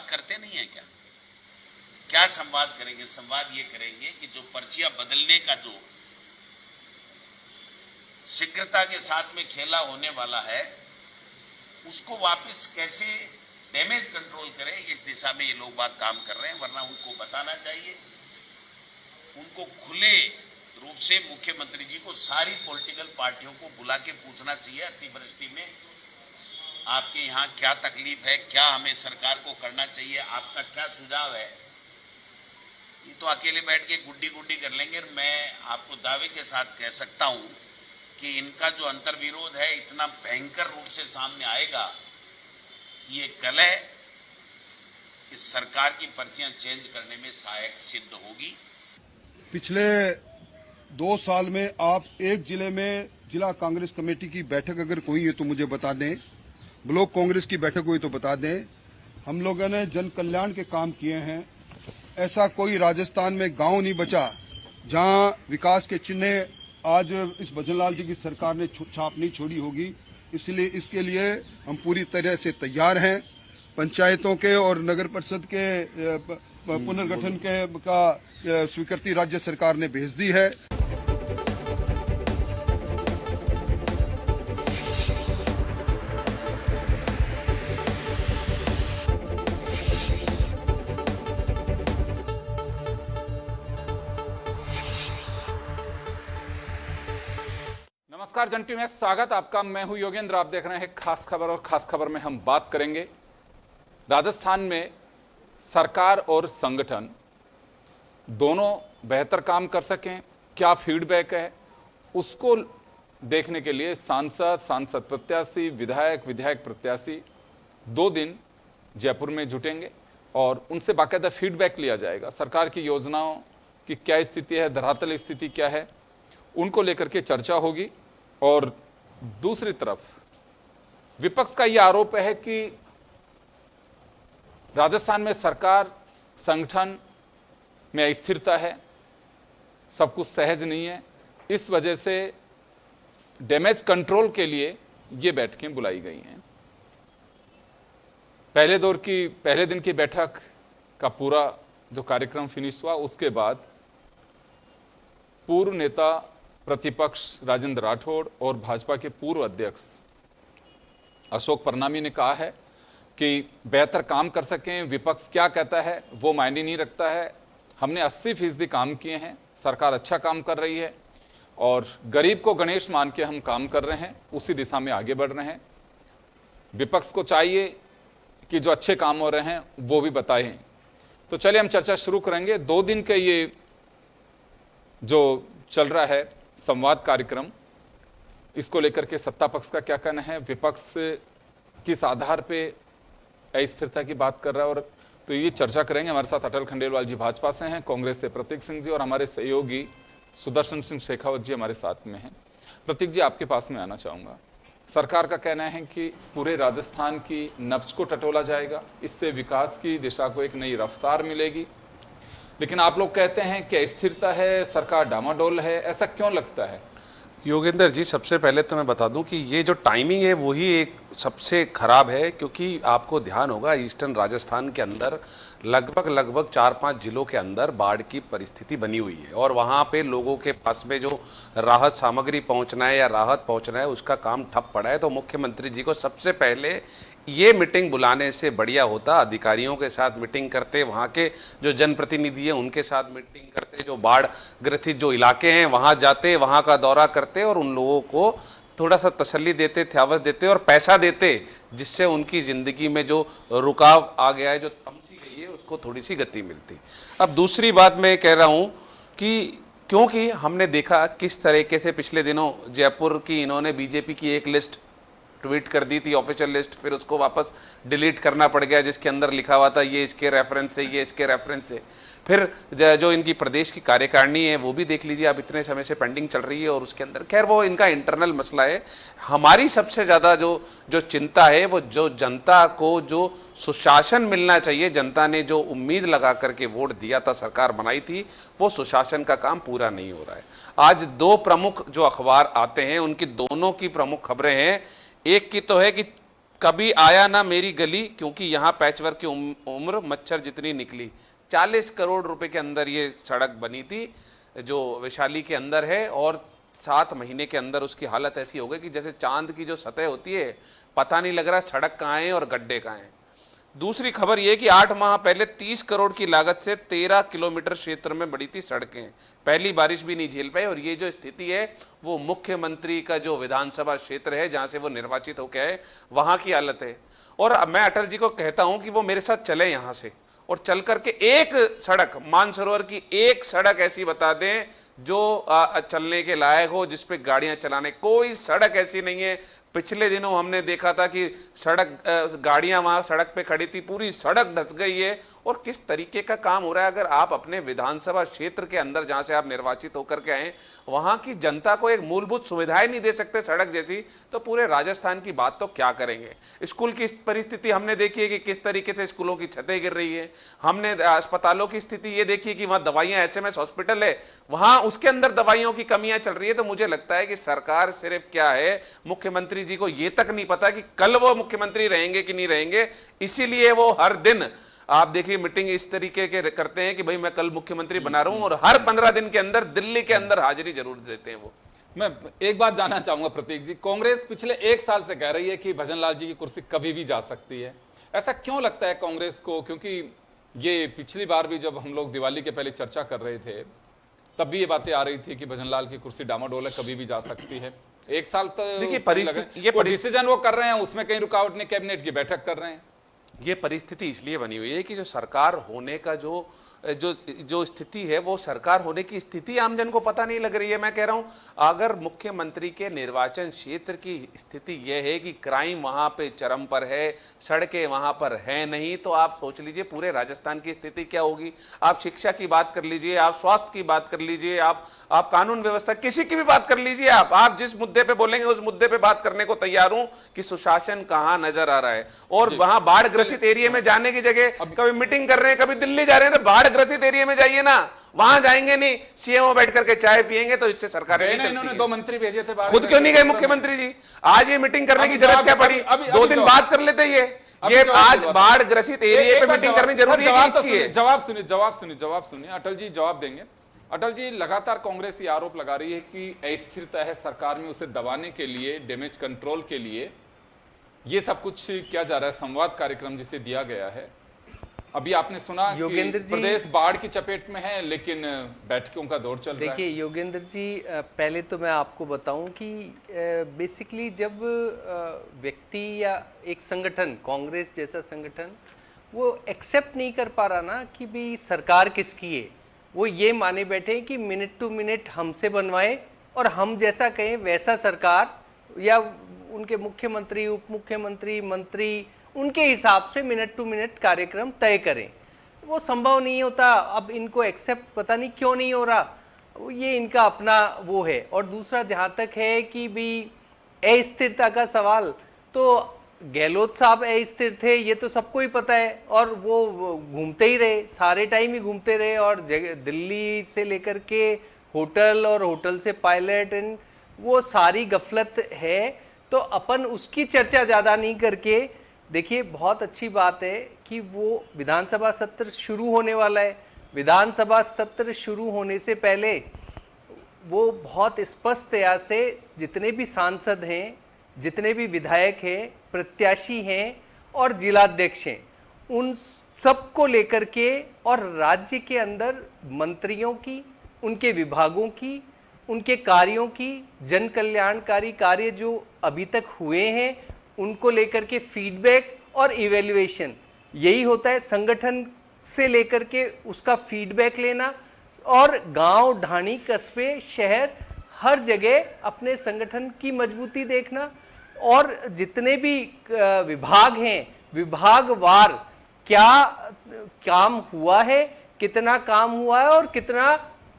संवाद करते नहीं है क्या? क्या संवाद करेंगे? संवाद ये करेंगे कि जो पर्चियां बदलने का जो शीघ्रता के साथ में खेला होने वाला है, उसको वापस कैसे डैमेज कंट्रोल करें, इस दिशा में ये लोग बात काम कर रहे हैं। वरना उनको बताना चाहिए, उनको खुले रूप से मुख्यमंत्री जी को सारी पॉलिटिकल पार्टियों को बुला के पूछना चाहिए अतिवृष्टि में आपके यहाँ क्या तकलीफ है, क्या हमें सरकार को करना चाहिए, आपका क्या सुझाव है। ये तो अकेले बैठ के गुड्डी गुड्डी कर लेंगे। मैं आपको दावे के साथ कह सकता हूं कि इनका जो अंतर्विरोध है इतना भयंकर रूप से सामने आएगा, ये कलह इस सरकार की पर्चियां चेंज करने में सहायक सिद्ध होगी। पिछले 2 साल में आप एक जिले में जिला कांग्रेस कमेटी की बैठक अगर कोई है तो मुझे बता दें, ब्लॉक कांग्रेस की बैठक हुई तो बता दें। हम लोगों ने जन कल्याण के काम किए हैं। ऐसा कोई राजस्थान में गांव नहीं बचा जहां विकास के चिन्ह आज इस भजनलाल जी की सरकार ने छाप नहीं छोड़ी होगी। इसलिए इसके लिए हम पूरी तरह से तैयार हैं। पंचायतों के और नगर परिषद के पुनर्गठन का स्वीकृति राज्य सरकार ने भेज दी है। नमस्कार जंटी में स्वागत आपका। मैं हूं योगेंद्र, आप देख रहे हैं खास खबर। और खास खबर में हम बात करेंगे राजस्थान में सरकार और संगठन दोनों बेहतर काम कर सकें, क्या फीडबैक है, उसको देखने के लिए सांसद प्रत्याशी, विधायक प्रत्याशी 2 दिन जयपुर में जुटेंगे और उनसे बाकायदा फीडबैक लिया जाएगा। सरकार की योजनाओं की क्या स्थिति है, धरातल स्थिति क्या है, उनको लेकर के चर्चा होगी। और दूसरी तरफ विपक्ष का यह आरोप है कि राजस्थान में सरकार संगठन में अस्थिरता है, सब कुछ सहज नहीं है। इस वजह से डैमेज कंट्रोल के लिए ये बैठकें बुलाई गई हैं। पहले दिन की बैठक का पूरा जो कार्यक्रम फिनिश हुआ, उसके बाद पूर्व नेता प्रतिपक्ष राजेंद्र राठौड़ और भाजपा के पूर्व अध्यक्ष अशोक परनामी ने कहा है कि बेहतर काम कर सकें, विपक्ष क्या कहता है वो मायने नहीं रखता है। हमने 80% काम किए हैं, सरकार अच्छा काम कर रही है और गरीब को गणेश मान के हम काम कर रहे हैं, उसी दिशा में आगे बढ़ रहे हैं। विपक्ष को चाहिए कि जो अच्छे काम हो रहे हैं वो भी बताएं। तो चलिए हम चर्चा शुरू करेंगे। 2 दिन के ये जो चल रहा है संवाद कार्यक्रम, इसको लेकर के सत्ता पक्ष का क्या कहना है, विपक्ष किस आधार पे अस्थिरता की बात कर रहा है, और तो ये चर्चा करेंगे। हमारे साथ अटल खंडेलवाल जी भाजपा से हैं, कांग्रेस से प्रतीक सिंह जी और हमारे सहयोगी सुदर्शन सिंह शेखावत जी हमारे साथ में हैं। प्रतीक जी, आपके पास में आना चाहूँगा। सरकार का कहना है कि पूरे राजस्थान की नब्ज को टटोला जाएगा, इससे विकास की दिशा को एक नई रफ्तार मिलेगी, लेकिन आप लोग कहते हैं कि अस्थिरता है, सरकार डामाडोल है। ऐसा क्यों लगता है? योगेंद्र जी, सबसे पहले तो मैं बता दूं कि ये जो टाइमिंग है वही एक सबसे खराब है, क्योंकि आपको ध्यान होगा ईस्टर्न राजस्थान के अंदर लगभग 4-5 जिलों के अंदर बाढ़ की परिस्थिति बनी हुई है और वहाँ पे लोगों के पास में जो राहत सामग्री पहुँचना है या राहत पहुँचना है उसका काम ठप पड़ा है। तो मुख्यमंत्री जी को सबसे पहले ये मीटिंग बुलाने से बढ़िया होता अधिकारियों के साथ मीटिंग करते, वहाँ के जो जनप्रतिनिधि हैं उनके साथ मीटिंग करते, जो बाढ़ ग्रसित जो इलाके हैं वहाँ जाते, वहाँ का दौरा करते और उन लोगों को थोड़ा सा तसल्ली देते, थ्यावस देते और पैसा देते, जिससे उनकी ज़िंदगी में जो रुकाव आ गया है, जो थमसी गई है, उसको थोड़ी सी गति मिलती। अब दूसरी बात मैं कह रहा हूँ कि क्योंकि हमने देखा किस तरीके से पिछले दिनों जयपुर की इन्होंने बीजेपी की एक लिस्ट ट्वीट कर दी थी, ऑफिशियल लिस्ट, फिर उसको वापस डिलीट करना पड़ गया, जिसके अंदर लिखा हुआ था ये इसके रेफरेंस से, ये इसके रेफरेंस से। फिर जो इनकी प्रदेश की कार्यकारिणी है वो भी देख लीजिए, अब इतने समय से पेंडिंग चल रही है और उसके अंदर खैर वो इनका इंटरनल मसला है। हमारी सबसे ज़्यादा जो चिंता है वो जो जनता को जो सुशासन मिलना चाहिए, जनता ने जो उम्मीद लगा करके वोट दिया था, सरकार बनाई थी, वो सुशासन का काम पूरा नहीं हो रहा है। आज 2 प्रमुख जो अखबार आते हैं उनकी दोनों की प्रमुख खबरें हैं। एक की तो है कि कभी आया ना मेरी गली, क्योंकि यहां पैचवर्क की उम्र मच्छर जितनी निकली। 40 करोड़ रुपए के अंदर ये सड़क बनी थी जो वैशाली के अंदर है, और 7 महीने के अंदर उसकी हालत ऐसी हो गई कि जैसे चांद की जो सतह होती है, पता नहीं लग रहा सड़क कहाँ है और गड्ढे कहाँ हैं। दूसरी खबर यह कि 8 माह पहले 30 करोड़ की लागत से 13 किलोमीटर क्षेत्र में बड़ी थी सड़कें, पहली बारिश भी नहीं झेल पाई। और ये जो स्थिति है वो मुख्यमंत्री का जो विधानसभा क्षेत्र है जहां से वो निर्वाचित होकर आए, वहां की हालत है। और मैं अटल जी को कहता हूं कि वो मेरे साथ चले यहां से, और चल करके एक सड़क, मानसरोवर की एक सड़क ऐसी बता दें जो चलने के लायक हो, जिसपे गाड़ियां चलाने। कोई सड़क ऐसी नहीं है। पिछले दिनों हमने देखा था कि सड़क, गाड़ियां वहां सड़क पे खड़ी थी, पूरी सड़क धंस गई है। और किस तरीके का काम हो रहा है। अगर आप अपने विधानसभा क्षेत्र के अंदर जहां से आप निर्वाचित होकर के आए, वहां की जनता को एक मूलभूत सुविधाएं नहीं दे सकते सड़क जैसी, तो पूरे राजस्थान की बात तो क्या करेंगे। स्कूल की परिस्थिति हमने देखी है कि किस तरीके से स्कूलों की छतें गिर रही है। हमने अस्पतालों की स्थिति ये देखी कि वहां दवाइयां, HMS हॉस्पिटल है, वहां उसके अंदर दवाइयों की कमियां चल रही है। तो मुझे लगता है कि सरकार सिर्फ क्या है, मुख्यमंत्री जी को ये तक नहीं पता कि कल वो मुख्यमंत्री रहेंगे कि नहीं रहेंगे। इसीलिए वो हर दिन, आप देखिए, मीटिंग इस तरीके के करते हैं कि भाई मैं कल मुख्यमंत्री बना रहा हूं, और हर 15 दिन के अंदर दिल्ली के अंदर हाजिरी जरूर देते हैं वो। मैं एक बात जानना चाहूंगा प्रतीक जी, कांग्रेस पिछले 1 साल से कह रही है कि भजनलाल जी की कुर्सी कभी भी जा सकती है। ऐसा क्यों लगता है कांग्रेस को? क्योंकि ये पिछली बार भी जब हम लोग दिवाली के पहले चर्चा कर रहे थे, तब भी ये बातें आ रही थी कि भजनलाल की कुर्सी डामाडोल है, कभी भी जा सकती है। 1 साल तक देखिए परिस्थिति, ये डिसीजन वो कर रहे हैं, उसमें कहीं रुकावट नहीं, कैबिनेट की बैठक कर रहे हैं। ये परिस्थिति इसलिए बनी हुई है कि जो सरकार होने का जो स्थिति है, वो सरकार होने की स्थिति आमजन को पता नहीं लग रही है। मैं कह रहा हूं, अगर मुख्यमंत्री के निर्वाचन क्षेत्र की स्थिति यह है कि क्राइम वहां पे चरम पर है, सड़कें वहां पर है नहीं, तो आप सोच लीजिए पूरे राजस्थान की स्थिति क्या होगी। आप शिक्षा की बात कर लीजिए, आप स्वास्थ्य की बात कर लीजिए, आप कानून व्यवस्था, किसी की भी बात कर लीजिए। आप जिस मुद्दे पे बोलेंगे उस मुद्दे पे बात करने को तैयार हूं कि सुशासन कहां नजर आ रहा है। और वहां बाढ़ ग्रसित एरिया में जाने की जगह कभी मीटिंग कर रहे हैं, कभी दिल्ली जा रहे हैं। बाढ़ ग्रसित एरिया में जाइए ना, वहां जाएंगे नहीं, सीएमओ बैठ करके चाय पिएंगे, तो इससे सरकार नहीं चलती। इन्होंने 2 मंत्री भेजे थे, खुद क्यों नहीं गए मुख्यमंत्री जी? आज ये मीटिंग करने की जरूरत क्या पड़ी? 2 दिन बात कर लेते। ये आज बाढ़ ग्रसित एरिया पे मीटिंग करनी जरूरी है। जवाब सुनिए, अटल जी जवाब देंगे। अटल जी, लगातार कांग्रेस ये आरोप लगा रही है कि अस्थिरता है सरकार में, उसे दबाने के लिए, डैमेज कंट्रोल के लिए ये सब कुछ किया जा रहा है। संवाद कार्यक्रम जिसे दिया गया है, अभी आपने सुना कि प्रदेश बाढ़ की चपेट में है, लेकिन बैठकों का दौर चल रहा है। देखिए योगेंद्र जी, पहले तो मैं आपको बताऊं कि बेसिकली जब व्यक्ति या एक संगठन, कांग्रेस जैसा संगठन, वो एक्सेप्ट नहीं कर पा रहा ना कि भी सरकार किसकी है, वो ये माने बैठे कि मिनट टू मिनट हमसे बनवाए और हम जैसा कहें वैसा सरकार, या उनके मुख्यमंत्री, उप मुख्यमंत्री, मंत्री उनके हिसाब से मिनट टू मिनट कार्यक्रम तय करें। वो संभव नहीं होता। अब इनको एक्सेप्ट पता नहीं क्यों नहीं हो रहा, ये इनका अपना वो है। और दूसरा, जहाँ तक है कि भी अस्थिरता का सवाल, तो गहलोत साहब अस्थिर थे, ये तो सबको ही पता है, और वो घूमते ही रहे, सारे टाइम ही घूमते रहे, और दिल्ली से लेकर के होटल और होटल से पायलट, एंड वो सारी गफलत है। तो अपन उसकी चर्चा ज़्यादा नहीं करके, देखिए बहुत अच्छी बात है कि वो विधानसभा सत्र शुरू होने वाला है। विधानसभा सत्र शुरू होने से पहले वो बहुत स्पष्टतया से जितने भी सांसद हैं, जितने भी विधायक हैं, प्रत्याशी हैं और जिलाध्यक्ष हैं, उन सबको लेकर के, और राज्य के अंदर मंत्रियों की, उनके विभागों की, उनके कार्यों की, जन कल्याणकारी कार्य जो अभी तक हुए हैं उनको लेकर के फीडबैक और इवैल्यूएशन, यही होता है संगठन से लेकर के उसका फीडबैक लेना, और गांव, ढाणी, कस्बे, शहर, हर जगह अपने संगठन की मजबूती देखना, और जितने भी विभाग हैं, विभागवार क्या काम हुआ है, कितना काम हुआ है और कितना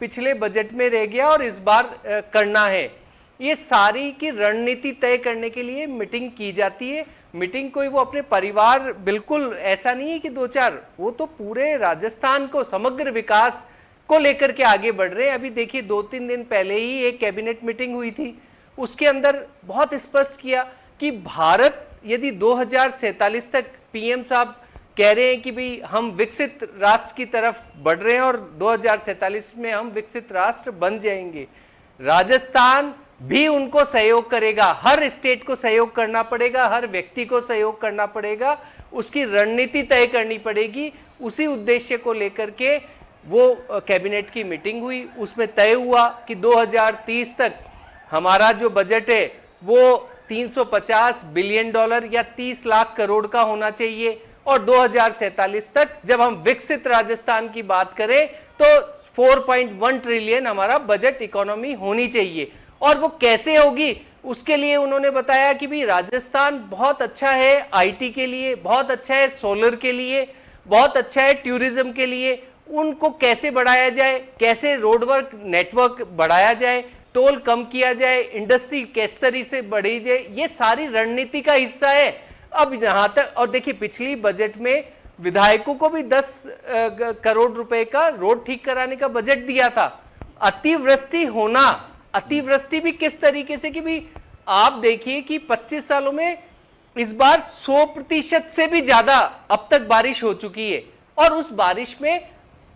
पिछले बजट में रह गया और इस बार करना है, ये सारी की रणनीति तय करने के लिए मीटिंग की जाती है। मीटिंग कोई वो अपने परिवार, बिल्कुल ऐसा नहीं है कि 2-4, वो तो पूरे राजस्थान को, समग्र विकास को लेकर के आगे बढ़ रहे हैं। अभी देखिए 2-3 दिन पहले ही एक कैबिनेट मीटिंग हुई थी, उसके अंदर बहुत स्पष्ट किया कि भारत यदि 2047 तक पीएम साहब कह रहे हैं कि भाई हम विकसित राष्ट्र की तरफ बढ़ रहे हैं और 2047 में हम विकसित राष्ट्र बन जाएंगे, राजस्थान भी उनको सहयोग करेगा। हर स्टेट को सहयोग करना पड़ेगा, हर व्यक्ति को सहयोग करना पड़ेगा, उसकी रणनीति तय करनी पड़ेगी। उसी उद्देश्य को लेकर के वो कैबिनेट की मीटिंग हुई, उसमें तय हुआ कि 2030 तक हमारा जो बजट है वो 350 बिलियन डॉलर या 30 लाख करोड़ का होना चाहिए, और 2047 तक जब हम विकसित राजस्थान की बात करें तो 4.1 ट्रिलियन हमारा बजट इकोनॉमी होनी चाहिए। और वो कैसे होगी, उसके लिए उन्होंने बताया कि भी राजस्थान बहुत अच्छा है आईटी के लिए, बहुत अच्छा है सोलर के लिए, बहुत अच्छा है टूरिज्म के लिए। उनको कैसे बढ़ाया जाए, कैसे रोडवर्क नेटवर्क बढ़ाया जाए, टोल कम किया जाए, इंडस्ट्री किस तरीके से बढ़ी जाए, ये सारी रणनीति का हिस्सा है। अब यहां तक, और देखिए पिछली बजट में विधायकों को भी 10 करोड़ रुपए का रोड ठीक कराने का बजट दिया था। अतिवृष्टि होना, अतिवृष्टि भी किस तरीके से कि भी आप देखिए कि 25 सालों में इस बार 100% से भी ज्यादा अब तक बारिश हो चुकी है, और उस बारिश में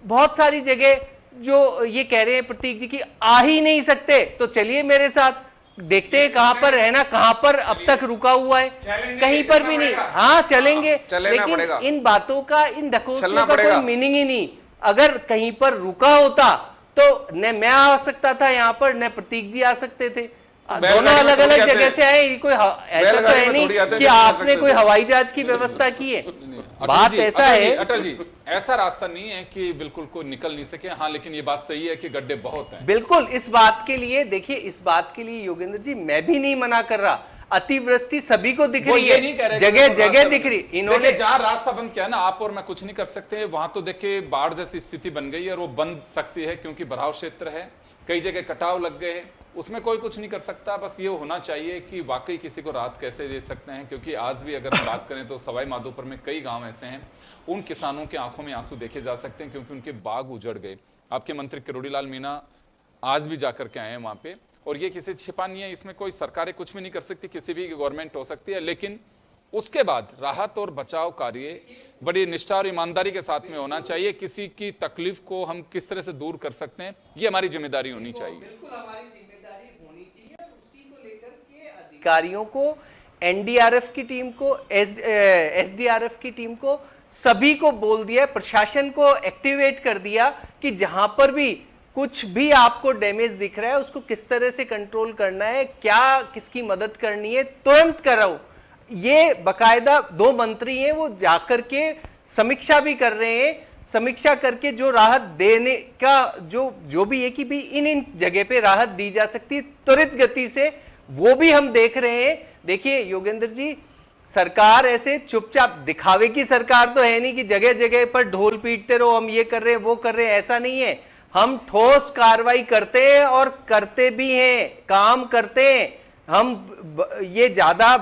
बहुत सारी जगह जो ये कह रहे हैं प्रतीक जी की आ ही नहीं सकते, तो चलिए मेरे साथ देखते हैं कहां पर है ना, कहां पर अब तक रुका हुआ है, कहीं पर भी नहीं। हाँ चलेंगे, लेकिन इन बातों का, इन ढकोसलों का कोई मीनिंग ही नहीं। अगर कहीं पर रुका होता तो न मैं आ सकता था यहाँ पर, न प्रतीक जी आ सकते थे, दोनों अलग अलग जगह से आए। कोई ऐसा तो है नहीं कि आपने कोई हवाई जहाज की व्यवस्था की है। बात ऐसा है अटल जी, ऐसा रास्ता नहीं है कि बिल्कुल कोई निकल नहीं सके। हाँ, लेकिन ये बात सही है कि गड्ढे बहुत हैं। बिल्कुल, इस बात के लिए देखिए, इस बात के लिए योगेंद्र जी मैं भी नहीं मना कर रहा, अतिवृष्टि सभी को दिख रही है, जगह जगह दिख रही। इन्होंने जहां रास्ता बंद किया ना, आप और मैं कुछ नहीं कर सकते। वहां तो देखिए बाढ़ जैसी स्थिति बन गई है, और वो बन सकती है क्योंकि भराव क्षेत्र है, कई जगह कटाव लग गए हैं, उसमें कोई कुछ नहीं कर सकता। बस ये होना चाहिए कि वाकई किसी को राहत कैसे दे सकते हैं, क्योंकि आज भी अगर हम बात करें तो सवाई माधोपुर में कई गांव ऐसे हैं, उन किसानों के आंखों में आंसू देखे जा सकते हैं क्योंकि उनके बाग उजड़ गए। आपके मंत्री किरोड़ीलाल मीणा आज भी जाकर के आए हैं वहां पे, और ये किसी छिपा नहीं है, इसमें कोई सरकारें कुछ भी नहीं कर सकती, किसी भी गवर्नमेंट हो सकती है, लेकिन उसके बाद राहत और बचाव कार्य बड़ी निष्ठा और ईमानदारी के साथ में होना चाहिए। किसी की तकलीफ को हम किस तरह से दूर कर सकते हैं, ये हमारी जिम्मेदारी होनी चाहिए। बिल्कुल हमारी जिम्मेदारी होनी चाहिए, और उसी को लेकर के अधिकारियों को, एनडीआरएफ की टीम को, एसडीआरएफ की टीम को, सभी को बोल दिया, प्रशासन को एक्टिवेट कर दिया कि जहां पर भी कुछ भी आपको डैमेज दिख रहा है उसको किस तरह से कंट्रोल करना है, क्या किसकी मदद करनी है, तुरंत कराओ। ये बकायदा 2 मंत्री हैं, वो जाकर के समीक्षा भी कर रहे हैं, समीक्षा करके जो राहत देने का जो भी है कि भी इन जगह पे राहत दी जा सकती है त्वरित गति से, वो भी हम देख रहे हैं। देखिए योगेंद्र जी, सरकार ऐसे चुपचाप दिखावे की सरकार तो है नहीं कि जगह जगह पर ढोल पीटते रहो, हम ये कर रहे हैं वो कर रहे हैं, ऐसा नहीं है। हम ठोस कार्रवाई करते हैं और करते भी हैं, काम करते हैं हम। ये ज्यादा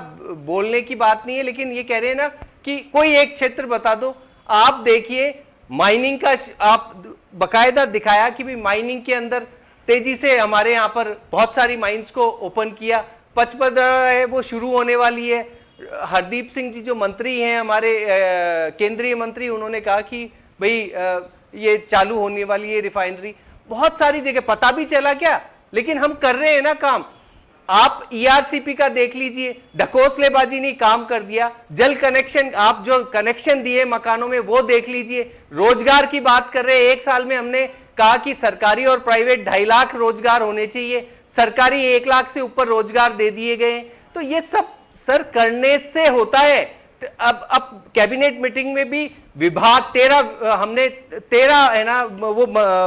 बोलने की बात नहीं है, लेकिन ये कह रहे हैं ना कि कोई एक क्षेत्र बता दो। आप देखिए माइनिंग का, आप बकायदा दिखाया कि भी माइनिंग के अंदर तेजी से हमारे यहाँ पर बहुत सारी माइंस को ओपन किया, 55 है वो शुरू होने वाली है। हरदीप सिंह जी जो मंत्री हैं हमारे केंद्रीय मंत्री, उन्होंने कहा कि भाई ये चालू होने वाली है रिफाइनरी। बहुत सारी जगह पता भी चला क्या, लेकिन हम कर रहे हैं ना काम। आप ईआरसीपी का देख लीजिए, ढकोसलेबाजी नहीं, काम कर दिया। जल कनेक्शन, आप जो कनेक्शन दिए मकानों में वो देख लीजिए। रोजगार की बात कर रहे हैं, 1 साल में हमने कहा कि सरकारी और प्राइवेट 2.5 लाख रोजगार होने चाहिए, सरकारी 1 लाख से ऊपर रोजगार दे दिए गए। तो ये सब सर करने से होता है। अब कैबिनेट मीटिंग में भी विभाग 13 हमने 13 है ना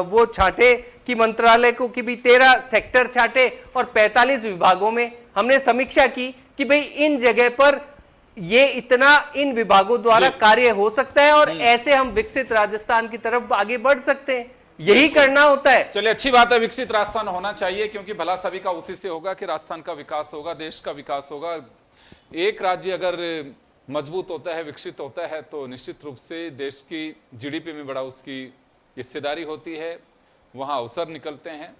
वो छांटे कि मंत्रालय को कि भी 13 सेक्टर छांटे और 45 विभागों में हमने समीक्षा की कि भाई इन जगह पर ये इतना इन विभागों द्वारा कार्य हो सकता है और ऐसे हम विकसित राजस्थान की तरफ आगे बढ़ सकते हैं। यही करना होता है। चलिए अच्छी बात है, विकसित राजस्थान होना चाहिए, क्योंकि भला सभी का उसी से होगा कि राजस्थान का विकास होगा, देश का विकास होगा। एक राज्य अगर मजबूत होता है, विकसित होता है, तो निश्चित रूप से देश की जीडीपी में बड़ा उसकी हिस्सेदारी होती है, वहां अवसर निकलते हैं।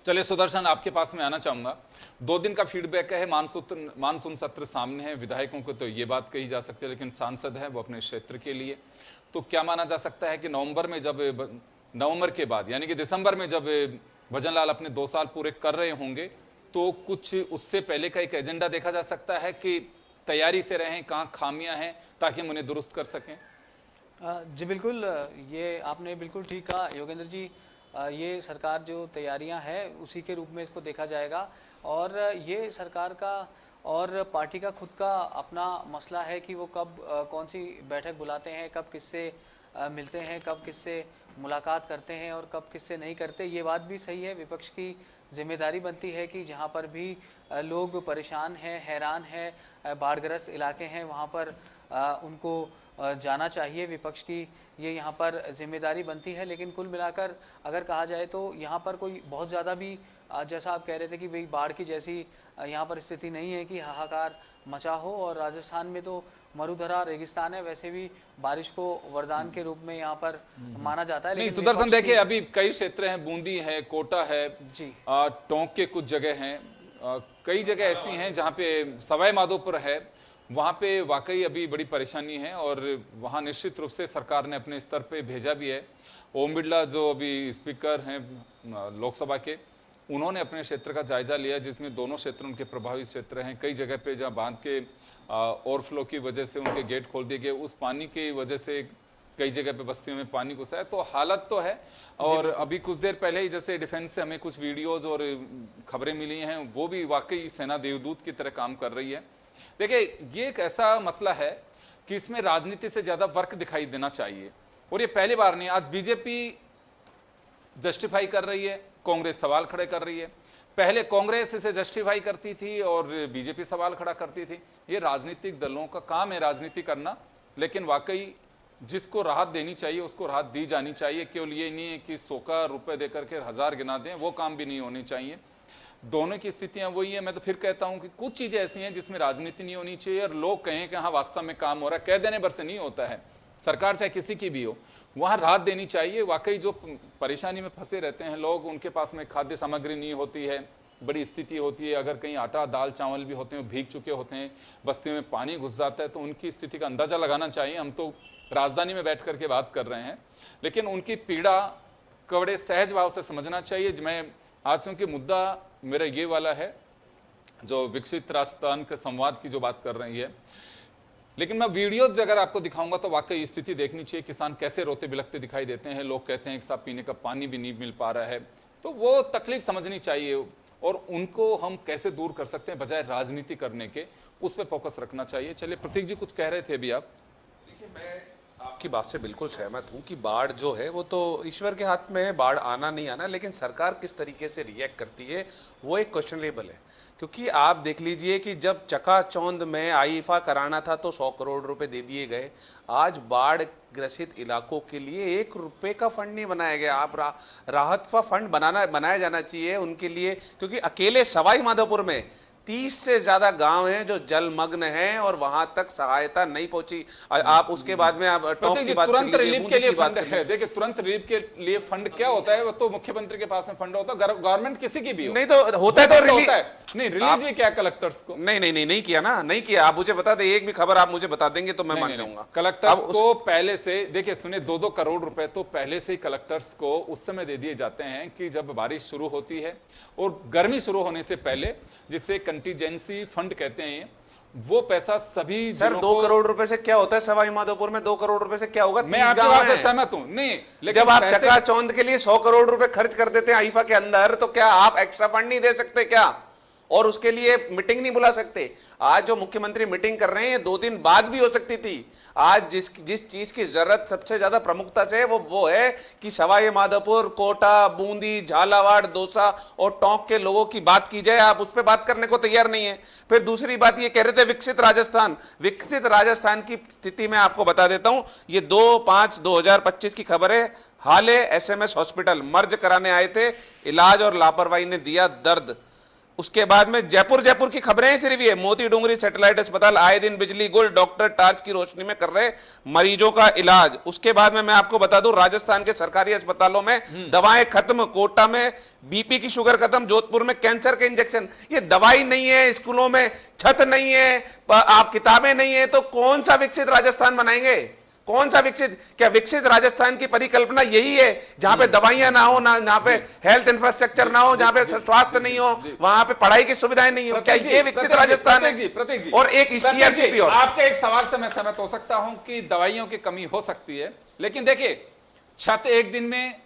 चलिए सुदर्शन, आपके पास में आना चाहूंगा। 2 दिन का फीडबैक है, मानसून सत्र सामने है। विधायकों को तो ये बात कही जा सकती है, लेकिन सांसद है वो अपने क्षेत्र के लिए। तो क्या माना जा सकता है कि नवंबर के बाद यानी कि दिसंबर में जब भजनलाल अपने 2 साल पूरे कर रहे होंगे तो कुछ उससे पहले का एक एजेंडा देखा जा सकता है कि तैयारी से रहें, कहाँ खामियां हैं, ताकि हम उन्हें दुरुस्त कर सकें? जी बिल्कुल, ये आपने बिल्कुल ठीक कहा योगेंद्र जी। ये सरकार जो तैयारियां हैं उसी के रूप में इसको देखा जाएगा, और ये सरकार का और पार्टी का खुद का अपना मसला है कि वो कब कौन सी बैठक बुलाते हैं, कब किससे मिलते हैं, कब किससे मुलाकात करते हैं और कब किससे नहीं करते। ये बात भी सही है, विपक्ष की जिम्मेदारी बनती है कि जहाँ पर भी लोग परेशान हैं, हैरान हैं, बाढ़ग्रस्त इलाके हैं, वहाँ पर उनको जाना चाहिए। विपक्ष की ये यहाँ पर जिम्मेदारी बनती है। लेकिन कुल मिलाकर अगर कहा जाए तो यहाँ पर कोई बहुत ज़्यादा भी जैसा आप कह रहे थे कि भाई बाढ़ की जैसी यहाँ पर स्थिति नहीं है कि हाहाकार मचा हो, और राजस्थान में तो मरुधरा रेगिस्तान है, वैसे भी बारिश को वरदान के रूप में यहाँ पर माना जाता है। नहीं लेकिन सुदर्शन, देखिए अभी कई क्षेत्र हैं, बूंदी है, कोटा है जी, टोंक के कुछ जगह हैं, कई जगह ऐसी हैं जहाँ पे सवाई माधोपुर है, वहाँ पे वाकई अभी बड़ी परेशानी है। और वहाँ निश्चित रूप से सरकार ने अपने स्तर पे भेजा भी है। ओम बिरला जो अभी स्पीकर हैं लोकसभा के, उन्होंने अपने क्षेत्र का जायजा लिया, जिसमें दोनों क्षेत्र उनके प्रभावित क्षेत्र हैं। कई जगह पे जहाँ बांध के ओवरफ्लो की वजह से उनके गेट खोल दिए गए, उस पानी की वजह से कई जगह पे बस्तियों में पानी घुसा है। तो हालत तो है। और अभी कुछ देर पहले ही जैसे डिफेंस से हमें कुछ वीडियोज और खबरें मिली हैं, वो भी वाकई सेना देवदूत की तरह काम कर रही है। देखिए ये एक ऐसा मसला है कि इसमें राजनीति से ज्यादा वर्क दिखाई देना चाहिए, और ये पहली बार नहीं। आज बीजेपी जस्टिफाई कर रही है, कांग्रेस सवाल खड़े कर रही है। पहले कांग्रेस इसे जस्टिफाई करती थी और बीजेपी सवाल खड़ा करती थी। ये राजनीतिक दलों का काम है राजनीति करना, लेकिन वाकई जिसको राहत देनी चाहिए उसको राहत दी जानी चाहिए। केवल ये नहीं है कि 100 का रुपए देकर के 1000 गिना दें, वो काम भी नहीं होने चाहिए। दोनों की स्थितियां वही है। मैं तो फिर कहता हूं कि कुछ चीजें ऐसी हैं जिसमें राजनीति नहीं होनी चाहिए, और लोग कहें कि हाँ वास्तव में काम हो रहा है, कह देने भर से नहीं होता है। सरकार चाहे किसी की भी हो, वहां राहत देनी चाहिए। वाकई जो परेशानी में फंसे रहते हैं लोग, उनके पास में खाद्य सामग्री नहीं होती है, बड़ी स्थिति होती है। अगर कहीं आटा दाल चावल भी होते हैं, भीग चुके होते हैं, बस्तियों में पानी घुस जाता है, तो उनकी स्थिति का अंदाजा लगाना चाहिए। हम तो राजधानी में बैठ करके बात कर रहे हैं, लेकिन उनकी पीड़ा को बड़े सहज भाव से समझना चाहिए। मैं आज क्योंकि मुद्दा मेरा ये वाला है जो विकसित राजस्थान के संवाद की जो बात कर रही है, लेकिन मैं वीडियो अगर आपको दिखाऊंगा तो वाकई स्थिति देखनी चाहिए। किसान कैसे रोते बिलखते दिखाई देते हैं, लोग कहते हैं कि साहब पीने का पानी भी नहीं मिल पा रहा है। तो वो तकलीफ समझनी चाहिए, और उनको हम कैसे दूर कर सकते हैं बजाय राजनीति करने के, उस पर फोकस रखना चाहिए। चलिए प्रतीक जी, कुछ कह रहे थे अभी आप। देखिए मैं आपकी बात से बिल्कुल सहमत हूं कि बाढ़ जो है वो तो ईश्वर के हाथ में है, बाढ़ आना नहीं आना, लेकिन सरकार किस तरीके से रिएक्ट करती है वो एक क्वेश्चनेबल है। क्योंकि आप देख लीजिए कि जब चकाचौंध में आईफा कराना था तो 100 करोड़ रुपए दे दिए गए। आज बाढ़ ग्रसित इलाकों के लिए 1 रुपए का फंड नहीं बनाया गया। आप राहत का फंड बनाया जाना चाहिए उनके लिए, क्योंकि अकेले सवाई माधोपुर में 30 से ज्यादा गांव हैं जो जलमग्न हैं और वहां तक सहायता नहीं पहुंची। आप उसके बाद में आप टॉप की बात तुरंत रिलीफ के लिए फंड है। देखिए तुरंत रिलीफ के लिए फंड क्या होता है, वो तो मुख्यमंत्री के पास में फंड होता है, गवर्नमेंट किसी की भी हो। नहीं तो होता है तो रिलीज नहीं, रिलीज भी क्या कलेक्टर्स को? नहीं किया ना, नहीं किया। आप मुझे बता दें, एक भी खबर आप मुझे बता देंगे तो मैं मान जाऊंगा। कलेक्टर्स को पहले से देखिए, सुने 2-2 करोड़ रुपए तो पहले से ही कलेक्टर्स को उस समय दे दिए जाते हैं कि जब बारिश शुरू होती है और गर्मी शुरू होने से पहले, जिससे कंटीजेंसी फंड कहते हैं, वो पैसा सभी सर 2 करोड़ रुपए से क्या होता है? सवाई माधोपुर में 2 करोड़ रुपए से क्या होगा? मैं आपकी बात से सहमत हूं। नहीं, लेकिन जब आप चकाचौंध के लिए 100 करोड़ रुपए खर्च कर देते हैं आईफा के अंदर, तो क्या आप एक्स्ट्रा फंड नहीं दे सकते क्या? और उसके लिए मीटिंग नहीं बुला सकते? आज जो मुख्यमंत्री मीटिंग कर रहे हैं 2 दिन बाद भी हो सकती थी। आज जिस चीज की जरूरत सबसे ज्यादा प्रमुखता से है वो है कि सवाई माधोपुर, कोटा, बूंदी, झालावाड़, दौसा और टोंक के लोगों की बात की जाए। आप उस पर बात करने को तैयार नहीं है। फिर दूसरी बात ये कह रहे थे विकसित राजस्थान की स्थिति में आपको बता देता हूं। ये 2/5/2025 की खबर है। हाल एसएमएस हॉस्पिटल मर्ज कराने आए थे, इलाज और लापरवाही ने दिया दर्द। उसके बाद में जयपुर की खबरें हैं सिर्फ ये, मोती डूंगरी सैटेलाइट अस्पताल आए दिन बिजली गुल, डॉक्टर टार्च की रोशनी में कर रहे मरीजों का इलाज। उसके बाद में मैं आपको बता दूं, राजस्थान के सरकारी अस्पतालों में दवाएं खत्म, कोटा में बीपी की शुगर खत्म, जोधपुर में कैंसर के इंजेक्शन। ये दवाई नहीं है, स्कूलों में छत नहीं है, आप किताबें नहीं है, तो कौन सा विकसित राजस्थान बनाएंगे? कौन सा विकसित? क्या विकसित राजस्थान की परिकल्पना यही है जहां पे दवाइयां ना हो, ना जहां पे हेल्थ इंफ्रास्ट्रक्चर ना हो, जहां पे स्वास्थ्य नहीं हो, वहां पे पढ़ाई की सुविधाएं नहीं हो? क्या ये विकसित राजस्थान है? प्रतीक जी, और एक ईआरसीपी और आपके एक सवाल से मैं सहमत हो सकता हूं कि दवाइयों की कमी हो सकती है, लेकिन देखिए छत एक दिन में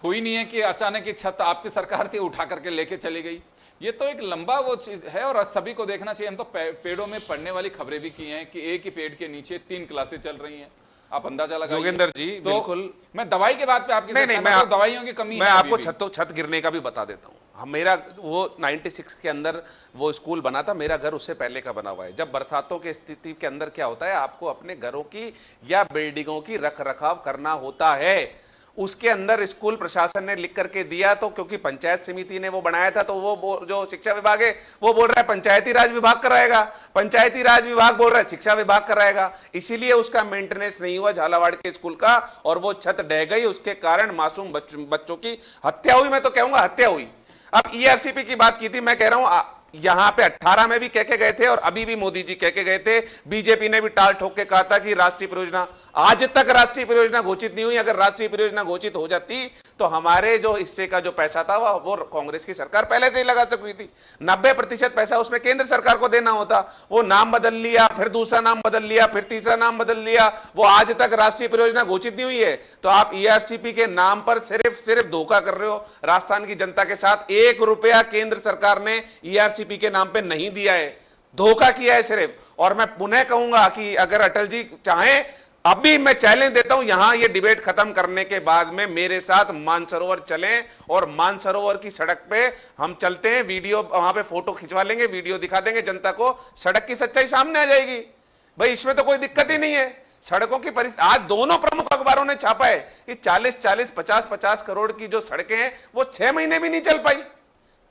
हुई नहीं है कि अचानक की छत आपकी सरकार थी उठा करके लेके चली गई। ये तो एक लंबा वो चीज है और सभी को देखना चाहिए। हम तो पेड़ों में पढ़ने वाली खबरें भी की हैं कि एक ही पेड़ के नीचे 3 क्लासेस चल रही हैं, आप अंदाजा लगाइए। योगेंद्र जी, तो बिल्कुल मैं दवाई के बात पे आपकी नहीं, मैं दवाइयों की कमी मैं आपको छत गिरने का भी बता देता हूं। मेरा वो 96 के अंदर वो स्कूल बना था, मेरा घर उससे पहले का बना हुआ है। जब बरसातों की स्थिति के अंदर क्या होता है, आपको अपने घरों की या बिल्डिंगों की रख रखाव करना होता है। उसके अंदर स्कूल प्रशासन ने लिख करके दिया, तो क्योंकि पंचायत समिति ने वो बनाया था, तो वो जो शिक्षा विभाग है वो बोल रहा है पंचायती राज विभाग कराएगा, पंचायती राज विभाग बोल रहा है शिक्षा विभाग कराएगा। इसीलिए उसका मेंटेनेंस नहीं हुआ झालावाड़ के स्कूल का, और वो छत ढह गई। उसके कारण मासूम बच्चों की हत्या हुई, मैं तो कहूंगा हत्या हुई। अब ईआरसीपी की बात की थी, मैं कह रहा हूं यहां पे 18 में भी कह के गए थे और अभी भी मोदी जी कह के गए थे, बीजेपी ने भी टाल ठोक के कहा था कि राष्ट्रीय परियोजना, आज तक राष्ट्रीय परियोजना घोषित नहीं हुई। अगर राष्ट्रीय परियोजना घोषित हो जाती तो हमारे जो हिस्से का जो पैसा था वो कांग्रेस की सरकार पहले से ही लगा चुकी थी। 90% पैसा उसमें केंद्र सरकार को देना होता। वो नाम बदल लिया, फिर दूसरा नाम बदल लिया, फिर तीसरा नाम बदल लिया, वो आज तक राष्ट्रीय परियोजना घोषित नहीं हुई है। तो आप ईआरसीपी के नाम पर सिर्फ धोखा कर रहे हो राजस्थान की जनता के साथ। 1 रुपया केंद्र सरकार ने ईआरसीपी के नाम पे नहीं दिया है, धोखा किया है सिर्फ। और मैं पुनः कहूंगा कि अगर अटल जी चाहें, अभी मैं चैलेंज देता हूं, यहां ये डिबेट खत्म करने के बाद में मेरे साथ मानसरोवर चलें और मानसरोवर की सड़क पे हम चलते हैं, वीडियो वहां पे फोटो खिंचवा लेंगे, वीडियो दिखा देंगे जनता को, सड़क की सच्चाई सामने आ जाएगी। भाई इसमें तो कोई दिक्कत ही नहीं है। सड़कों की परिस्थिति आज दोनों प्रमुख अखबारों ने छापा है कि 40-40, 50-50 करोड़ की जो सड़कें हैं वो 6 महीने भी नहीं चल पाई।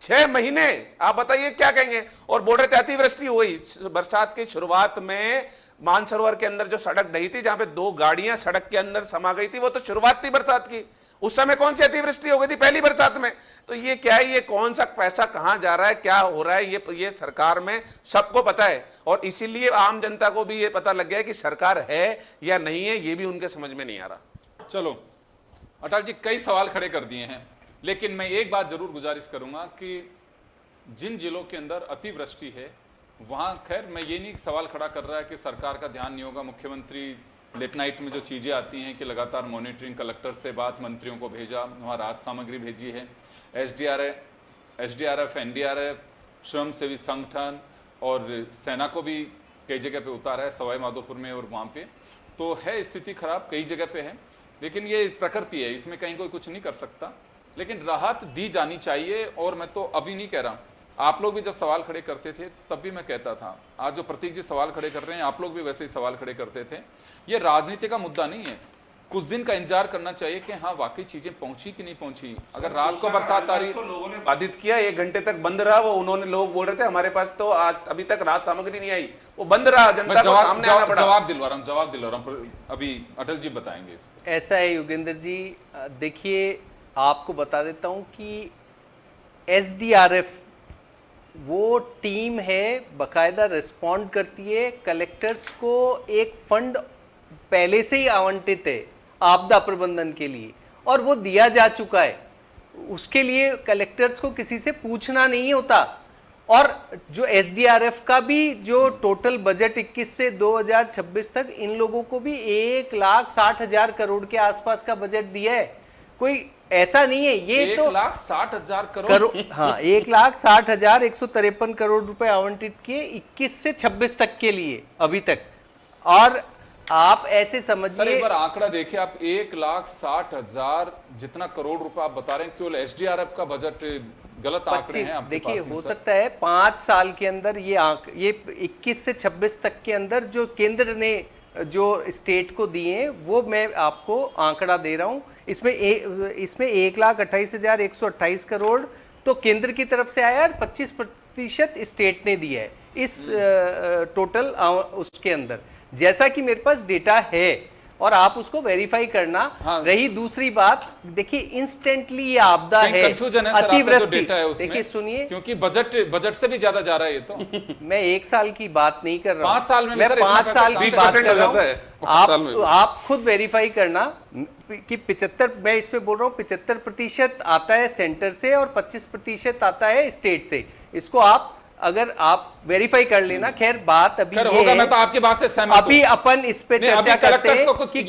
6 महीने, आप बताइए क्या कहेंगे। और बोल रहे थे अतिवृष्टि हुई बरसात की शुरुआत में, मानसरोवर के अंदर जो सड़क ढही थी, जहां पे 2 गाड़ियां सड़क के अंदर समा गई थी, वो तो शुरुआत थी बरसात की। उस समय कौन सी अतिवृष्टि हो गई थी? पहली बरसात में। तो ये क्या है, ये कौन सा पैसा कहां जा रहा है, क्या हो रहा है, ये सरकार में सबको पता है। और इसीलिए आम जनता को भी ये पता लग गया है कि सरकार है या नहीं है, ये भी उनके समझ में नहीं आ रहा। चलो अटल जी कई सवाल खड़े कर दिए हैं, लेकिन मैं एक बात जरूर गुजारिश करूंगा कि जिन जिलों के अंदर अतिवृष्टि है वहां, खैर मैं ये नहीं सवाल खड़ा कर रहा है कि सरकार का ध्यान नहीं होगा। मुख्यमंत्री लेट नाइट में जो चीज़ें आती हैं कि लगातार मॉनिटरिंग, कलेक्टर से बात, मंत्रियों को भेजा, वहाँ राहत सामग्री भेजी है, एसडीआरएफ, एनडीआरएफ, स्वयं सेवी संगठन और सेना को भी कई जगह पे उतारा है, सवाई माधोपुर में और वहाँ पे। तो है स्थिति खराब, कई जगह पे है, लेकिन ये प्रकृति है, इसमें कहीं कोई कुछ नहीं कर सकता। लेकिन राहत दी जानी चाहिए। और मैं तो अभी नहीं कह रहा, आप लोग भी जब सवाल खड़े करते थे तब भी मैं कहता था, आज जो प्रतीक जी सवाल खड़े कर रहे हैं, आप लोग भी वैसे ही सवाल खड़े करते थे। ये राजनीति का मुद्दा नहीं है, कुछ दिन का इंतजार करना चाहिए कि हाँ वाकई चीजें पहुंची कि नहीं पहुंची। अगर रात को बरसात आ रही, तो लोगों ने बाधित किया, 1 घंटे तक बंद रहा वो। उन्होंने, लोग बोल रहे थे हमारे पास तो आज अभी तक राहत सामग्री नहीं आई, वो बंद रहा, जनता को सामने आना पड़ा। जवाब दिलवा रहा हूं, अभी अटल जी बताएंगे इसको। ऐसा है योगेंद्र जी, देखिए आपको बता देता हूं कि एसडीआरएफ वो टीम है, बकायदा रिस्पॉन्ड करती है। कलेक्टर्स को एक फंड पहले से ही आवंटित है आपदा प्रबंधन के लिए और वो दिया जा चुका है। उसके लिए कलेक्टर्स को किसी से पूछना नहीं होता। और जो एसडीआरएफ का भी जो टोटल बजट 21 से 2026 तक, इन लोगों को भी 1,60,000 करोड़ के आसपास का बजट दिया है। कोई ऐसा नहीं है, ये तो 1,60,000 करोड़, हाँ 1,60,153 करोड़ रुपए आवंटित किए 21 से 26 तक के लिए अभी तक। और आप ऐसे समझिए, एक बार आंकड़ा देखिए आप, 1,60,000 जितना करोड़ रुपए आप बता रहे हैं, केवल एसडीआरएफ का बजट, गलत आंकड़े हैं आपके पास। देखिए हो सकता है 5 साल के अंदर ये 21 से 26 तक के अंदर जो केंद्र ने जो स्टेट को दिए हैं, वो मैं आपको आंकड़ा दे रहा हूं। इसमें 1,28,128 करोड़ तो केंद्र की तरफ से आया और 25% स्टेट ने दिया है इस टोटल उसके अंदर, जैसा कि मेरे पास डेटा है और आप उसको वेरीफाई करना। हाँ। रही दूसरी बात, देखिए इंस्टेंटली ये आपदा है, कंफ्यूजन है सर, आपका जो अतिवृष्टि। डेटा है उसमें, देखिए सुनिए, क्योंकि बजट से भी ज्यादा जा रहा है ये तो। मैं 1 साल की बात नहीं कर रहा हूं, 5 साल में मैं सर इतना 5 साल की 20% बात कर रहा हो जाता है, हूं। 5 साल में। आप खुद वेरीफाई करना कि 75, मैं इसमें बोल रहा हूं 75% आता है सेंटर से और 25% आता है स्टेट से। इसको आप अगर आप वेरीफाई कर लेना। खैर बात अभी खैर ये होगा, है, मैं तो आपकी बात से सहमत हूं। अभी अपन इस पे नहीं, चर्चा अभी करते कलेक्टर्स हैं को कुछ कि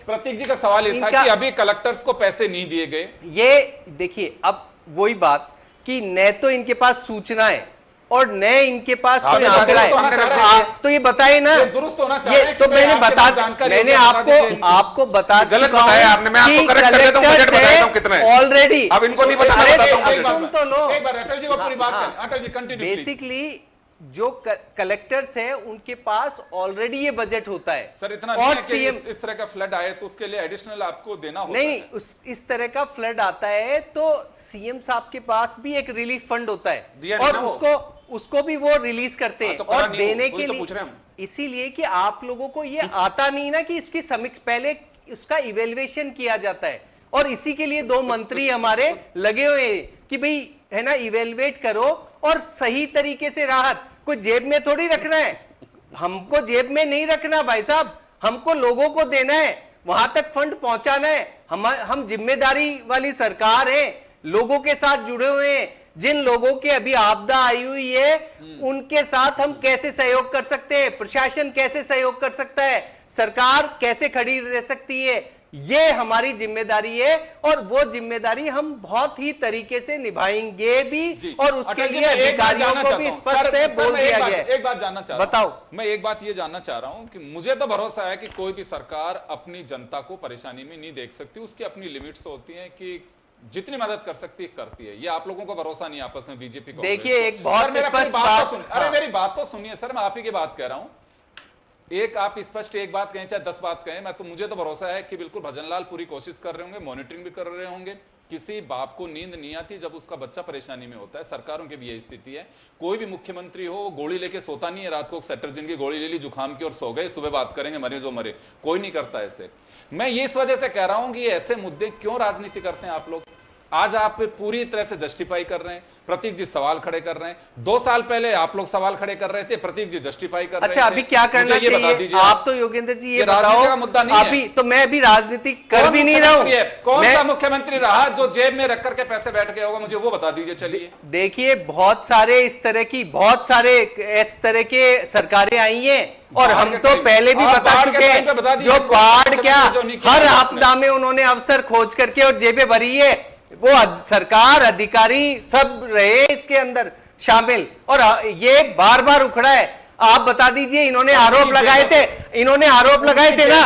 प्रतीक जी का सवाल ये था इनका- कि अभी कलेक्टर्स को पैसे नहीं दिए गए। ये देखिए, अब वही बात कि न तो इनके पास सूचना है और न इनके पास कोई आपके पास आंकड़ा है। तो होना चाह रहे हैं। आप तो ये बताए ना, ये दुरुस्त होना चाह ये रहे हैं तो कि मैंने आपके बता पास जानकारी मैंने होगी, बता दीजिए। आपको बता गलत चुका हूं बताया आपने, मैं आपको कि correct कर देता हूं, budget कलेक्टर बता देता हूं से कितना है। ऑलरेडी अब इनको नहीं बताना, अरे, बताता हूं अब कितना है। सुन तो लो। एक बार अटल जी को पूरी बात हाँ, करें। Atal ji continue please. Basically जो कलेक्टर्स है उनके पास ऑलरेडी ये बजट होता है सर इतना और नहीं है कि सीएम इस तरह का फ्लड आए तो उसके लिए एडिशनल आपको देना होता नहीं, है। इस तरह का फ्लड आता है तो सीएम साहब के पास भी एक रिलीफ फंड होता है दिया नहीं और ना वो। उसको भी वो रिलीज करते हैं तो करा और नहीं वो, देने वही के तो लिए, पूछ रहे हैं हम। इसीलिए कि आप लोगों को ये आता नहीं ना कि इसकी समीक्षा, पहले उसका इवेल्युएशन किया जाता है और इसी के लिए 2 मंत्री हमारे लगे हुए हैं कि भाई है ना, इवेल्युएट करो और सही तरीके से राहत, कोई जेब में थोड़ी रखना है, हमको जेब में नहीं रखना भाई साहब, हमको लोगों को देना है, वहां तक फंड पहुंचाना है। हम जिम्मेदारी वाली सरकार है, लोगों के साथ जुड़े हुए हैं। जिन लोगों के अभी आपदा आई हुई है उनके साथ हम कैसे सहयोग कर सकते हैं, प्रशासन कैसे सहयोग कर सकता है, सरकार कैसे खड़ी रह सकती है, ये हमारी जिम्मेदारी है और वो जिम्मेदारी हम बहुत ही तरीके से निभाएंगे भी जी। और उसके अटल जी, लिए मैं एक बात अधिकारियों जानना को चाहता भी हूं। स्पष्ट सर, है सर, बोल मैं एक दिया बात- गया है। एक बात जानना चाह रहा हूं। बताओ। मैं एक बात ये जानना चाह रहा हूं कि मुझे तो भरोसा है कि कोई भी सरकार अपनी जनता को परेशानी में नहीं देख सकती, उसकी अपनी लिमिट्स होती हैं कि जितनी मदद कर सकती है करती है। ये आप लोगों को भरोसा नहीं आपस में बीजेपी को। देखिए, एक बहुत सर, मेरा स्पष्ट बात बात- तो सुनिए। अरे हाँ। मेरी बात तो सुनिए सर, मैं आप ही की बात कह रहा हूं। एक आप स्पष्ट एक बात कहें चाहे 10 बात कहें, मैं तो मुझे तो भरोसा है कि बिल्कुल भजनलाल पूरी कोशिश कर रहे होंगे, मॉनिटरिंग भी कर रहे होंगे। किसी बाप को नींद नहीं आती जब उसका बच्चा परेशानी में होता है। सरकारों की भी यही स्थिति है। कोई भी मुख्यमंत्री हो, गोली लेके सोता नहीं है रात को, सेट्राजिन की गोली ले ली जुकाम की और सो गए, सुबह बात करेंगे, मरे जो मरे, कोई नहीं करता ऐसे। मैं ये इस वजह से कह रहा हूं कि ये ऐसे मुद्दे क्यों राजनीति करते हैं आप लोग। आज आप पूरी तरह से जस्टिफाई कर रहे हैं, प्रतीक जी सवाल खड़े कर रहे हैं। 2 साल पहले आप लोग सवाल खड़े कर रहे थे, प्रतीक जी जस्टिफाई कर रहे थे। अच्छा, अभी क्या करना मुझे ये बता चाहिए दीजिए आप तो योगेंद्र जी ये राजनीति बताओ। का मुद्दा नहीं है। अभी तो मैं अभी राजनीति कर भी नहीं रहा हूं। कौन मैं- सा मुख्यमंत्री रहा जो जेब में रख करके पैसे बैठ गया होगा, मुझे वो बता दीजिए। चलिए, देखिए, बहुत सारे इस तरह के सरकारें आई हैं और बाढ़ हम के तो टाइम- पहले भी आप बता बाढ़ के चुके टाइम पे बता हैं, दीजिए जो कौन बाढ़ सा क्या मुख्यमंत्री जो नहीं किया हर उसने। आपदा में उन्होंने अवसर खोज करके और जेबें भरी है। वो सरकार अधिकारी सब रहे इसके अंदर शामिल और ये बार बार उखड़ा है। आप बता दीजिए, इन्होंने आरोप लगाए थे ना,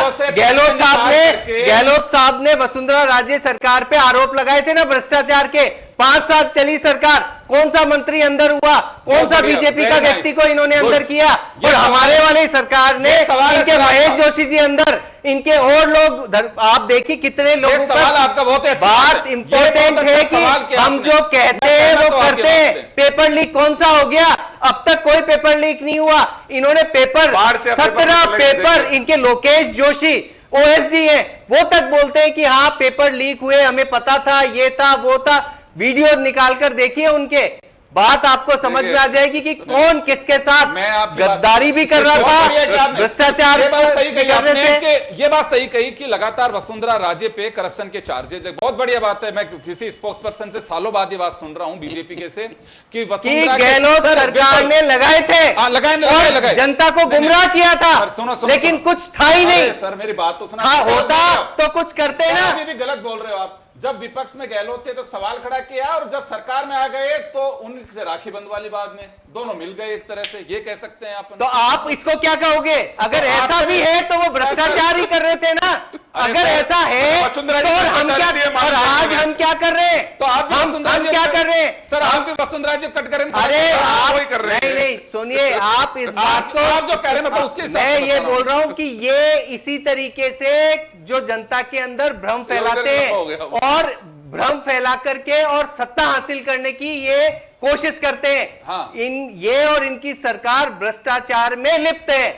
गहलोत साहब ने वसुंधरा राजे सरकार पे आरोप लगाए थे ना भ्रष्टाचार के। 5 साल चली सरकार, कौन सा मंत्री अंदर हुआ, कौन सा बीजेपी का व्यक्ति को इन्होंने अंदर किया, और हमारे वाली सरकार ने इनके महेश जोशी जी अंदर, इनके और लोग आप देखिए कितने लोगों सवाल आपका बहुत अच्छा बात है। इंपॉर्टेंट ये बहुत है अच्छा कि सवाल किया हम आपने। जो कहते मैं हैं सहमत वो हूं आपकी करते हैं। बात से। पेपर लीक कौन सा हो गया? अब तक कोई पेपर लीक नहीं हुआ। इन्होंने पेपर बाढ़ से 17 पेपर, इनके लोकेश जोशी ओएसडी है, वो तक बोलते हैं कि हाँ पेपर लीक हुए, हमें पता था, ये था वो था। वीडियो निकालकर देखिए उनके, बात आपको समझ में आ जाएगी कि कौन किसके साथ मैं आपकी बात- गद्दारी भी कर रहा बहुत बढ़िया कि था, आपने- भ्रष्टाचार ये बात सही कही कर रहे आपने थे। कि ये बात सही कही कि लगातार वसुंधरा राजे पे करप्शन के चार्जेज, बहुत बढ़िया बात है। मैं किसी स्पोक्स पर्सन से सालों बाद ये बात सुन रहा हूं बीजेपी के से कि वसुंधरा गहलोत सरकार ने लगाए थे और जनता को गुमराह किया था, लेकिन कुछ था ही नहीं। सर मेरी बात तो सुना। हाँ, होता तो कुछ करते ना। अभी भी गलत बोल रहे हो आप। जब विपक्ष में गहलोत थे तो सवाल खड़ा किया और जब सरकार में आ गए तो उनसे राखी बंधवाली बाद में दोनों मिल गए एक तरह से, ये कह सकते हैं आप। तो आप इसको क्या कहोगे? अगर ऐसा भी है तो वो भ्रष्टाचार ही कर रहे थे ना। अगर ऐसा है वसुंधरा तो जी हम क्या, भ्रष्टाचार और आज हम क्या कर रहे हैं? तो आप भी हम वसुंधरा जी क्या कर रहे हैं? सर आप भी वसुंधरा जी कट करें। अरे आप वही कर रहे हैं। नहीं, सुनिए, आप इस बात को, आप जो कह रहे हैं मैं तो उसके हिसाब मैं से ये बता रहा बोल रहा हूं कि ये इसी तरीके से जो जनता के अंदर भ्रम फैलाते हो गया हैं और भ्रम फैला करके और सत्ता हासिल करने की ये कोशिश करते हैं। हाँ। ये और इनकी सरकार भ्रष्टाचार में लिप्त है,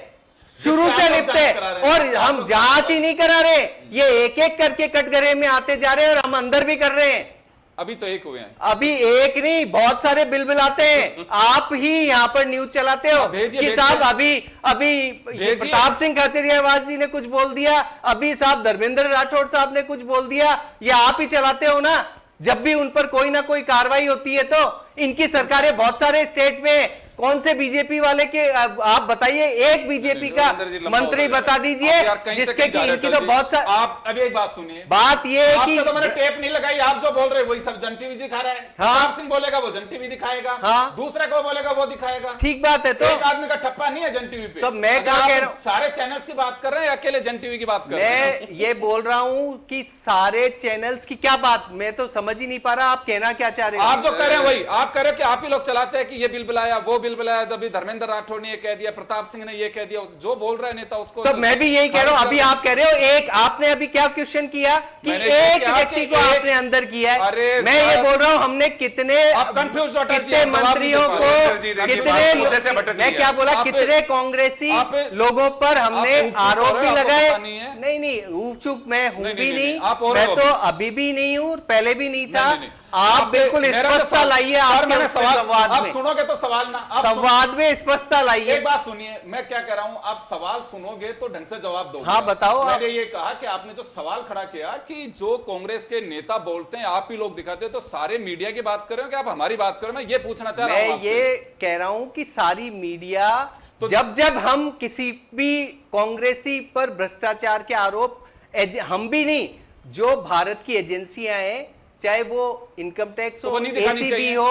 शुरू से लिप्त है, और हम जांच ही नहीं करा रहे। ये एक एक करके कटघरे में आते जा रहे हैं और हम अंदर भी कर रहे हैं। अभी तो एक हुए हैं, अभी एक नहीं, बहुत सारे बिल आते हैं। आप ही यहाँ पर न्यूज चलाते हो कि साहब अभी ये प्रताप सिंह खाचरियावास जी ने कुछ बोल दिया, अभी साहब धर्मेंद्र राठौड़ साहब ने कुछ बोल दिया, ये आप ही चलाते हो ना। जब भी उन पर कोई ना कोई कार्रवाई होती है तो इनकी सरकारें बहुत सारे स्टेट में, कौन से बीजेपी वाले के आप बताइए, एक बीजेपी का मंत्री बता दीजिए जिसके की इनकी तो बहुत सारे। आप अभी एक बात सुनिए, बात ये है कि तो मैंने टेप नहीं लगाई, आप जो बोल रहे हैं वही सब जन टीवी दिखा रहा है। हाँ। प्रताप सिंह बोलेगा वो जन टीवी दिखाएगा, हाँ। दूसरे को बोलेगा वो दिखाएगा। ठीक बात है। तो एक आदमी का ठप्पा नहीं है जन टीवी पे। तो मैं क्या कह रहा हूं, सारे चैनल्स की बात कर रहे हैं, अकेले जन टीवी की बात कर रहे हैं? मैं ये बोल रहा हूं कि सारे चैनल्स की क्या बात, मैं तो समझ ही नहीं पा रहा आप कहना क्या चाह रहे हो। आप जो कह रहे हैं वही आप कह रहे हो कि आप ही लोग चलाते हैं कि ये बिल बुलाया वो बिल बुलाया, तभी धर्मेंद्र राठौड़ ने ये कह दिया, प्रताप सिंह ने ये कह दिया, जो बोल रहा है नेता उसको। तो मैं भी यही कह रहा हूं। अभी आप कह रहे हो एक, आपने अभी क्या क्वेश्चन किया कि एक व्यक्ति को आपने अंदर किया है। मैं ये बोल रहा हूं हमने कितने कितने मंत्रियों को, कितने, मैं क्या बोला, कितने कांग्रेसी लोगों पर हमने आरोप भी लगाए। नहीं ऊप चूक मैं हूं भी नहीं, मैं तो अभी भी नहीं हूं, पहले भी नहीं था। आप बिल्कुल स्पष्टता लाइए, आपके संवाद में। आप सुनोगे तो सवाल ना, संवाद में स्पष्टता लाइए। एक बात सुनिए, मैं क्या कह रहा हूं, आप सवाल सुनोगे तो ढंग से जवाब दोगे। हाँ बताओ। मैंने ये कहा कि आपने जो सवाल खड़ा किया कि जो कांग्रेस के नेता बोलते हैं आप ही लोग दिखाते हो, तो सारे मीडिया की बात कर रहे हो कि आप हमारी बात कर रहे हो? मैं ये पूछना चाह रहा हूं। मैं ये कह रहा हूं कि सारी मीडिया तो जब हम किसी भी कांग्रेसी पर भ्रष्टाचार के आरोप, हम भी नहीं, जो भारत की एजेंसियां हैं, चाहे वो इनकम टैक्स हो, एसीबी हो,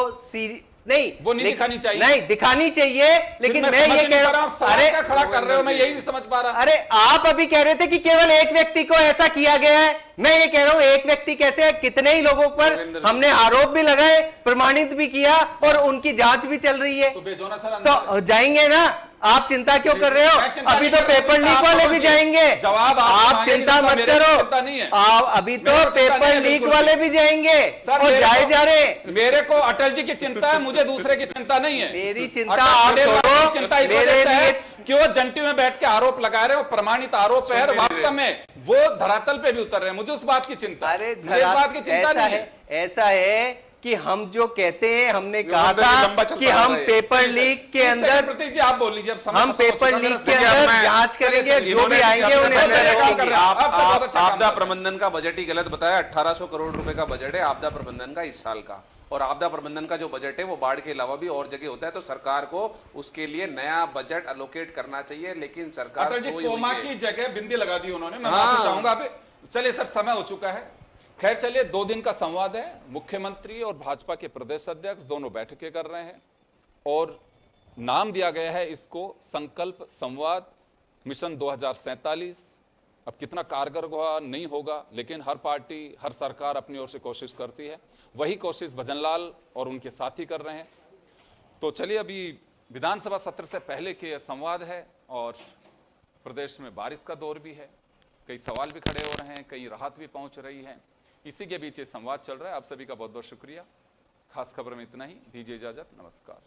नहीं वो नहीं दिखानी चाहिए, नहीं दिखानी चाहिए। लेकिन मैं ये कह रहा हूं, अरे खड़ा कर रहे हो, मैं यही नहीं समझ पा रहा। अरे आप अभी कह रहे थे कि केवल एक व्यक्ति को ऐसा किया गया है, मैं ये कह रहा हूं एक व्यक्ति कैसे, कितने ही लोगों पर हमने आरोप भी लगाए, प्रमाणित भी किया और उनकी जांच भी चल रही है। तो जाएंगे ना, आप चिंता क्यों कर रहे हो? अभी तो पेपर लीक वाले भी जाएंगे, जवाब आप चिंता मत करो। अभी तो पेपर लीक वाले भी जाएंगे और जाए जा रहे। मेरे को अटल जी की चिंता है, मुझे दूसरे की चिंता नहीं है। मेरी चिंता आप छोड़ो, चिंता मेरे लिए कि वो जंटी में बैठ के आरोप लगा रहे हो, प्रमाणित आरोप है, वास्तव में वो धरातल पे भी उतर रहे हैं। मुझे उस बात की चिंता, अरे मुझे इस बात की चिंता नहीं है। ऐसा है कि हम जो कहते हैं, हमने कहा था कि हम पेपर लीक के अंदर, प्रतीक जी आप बोल लीजिए, हम पेपर लीक के अंदर जांच करेंगे, जो भी आएंगे उन्हें। आपदा प्रबंधन का बजट ही गलत बताया। 1800 करोड़ रुपए का बजट है आपदा प्रबंधन का इस साल का, और आपदा प्रबंधन का जो बजट है वो बाढ़ के अलावा भी और जगह होता है, तो सरकार को उसके लिए नया बजट एलोकेट करना चाहिए। लेकिन सरकार कोमा की जगह बिंदी लगा दी उन्होंने। मैं माफी चाहूंगा। चलिए सर, समय हो चुका है। खैर चलिए, 2 दिन का संवाद है। मुख्यमंत्री और भाजपा के प्रदेश अध्यक्ष दोनों बैठकें कर रहे हैं और नाम दिया गया है इसको संकल्प संवाद मिशन 2047। अब कितना कारगर होगा नहीं होगा, लेकिन हर पार्टी, हर सरकार अपनी ओर से कोशिश करती है। वही कोशिश भजनलाल और उनके साथी कर रहे हैं। तो चलिए, अभी विधानसभा सत्र से पहले के संवाद है और प्रदेश में बारिश का दौर भी है, कई सवाल भी खड़े हो रहे हैं, कई राहत भी पहुंच रही है। इसी के बीच ये संवाद चल रहा है। आप सभी का बहुत बहुत शुक्रिया। खास खबर में इतना ही, दीजिए इजाजत, नमस्कार।